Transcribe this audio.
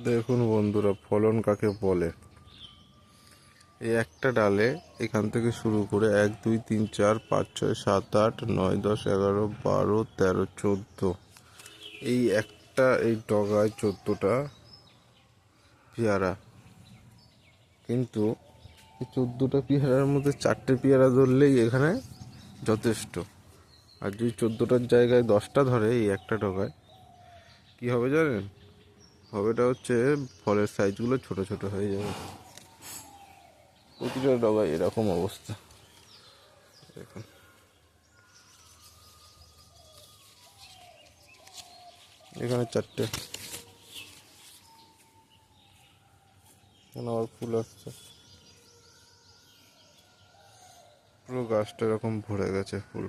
দেখুন বন্ধুরা, ফলন কাকে বলে। এই একটা ডালে এখান থেকে শুরু করে 1 2 3 4 5 6 7 8 9 10 11 12 13 14, এই একটা এই ডগায় 14টা পেয়ারা। কিন্তু এই 14টা পেয়ারার মধ্যে 4টে পেয়ারা ধরলেই এখানে যথেষ্ট। আর যদি 14টার জায়গায় 10টা ধরে এই একটা ডগায়, কি হবে জানেন? হবেটা হচ্ছে ফলের সাইজগুলো ছোট ছোট হয়ে যাবে। প্রতিটা ডগায় এরকম অবস্থা। দেখুন, এখানে 4টে, এখানে আবার ফুল আসছে। পুরো গাছটা এরকম ভরে গেছে ফুল।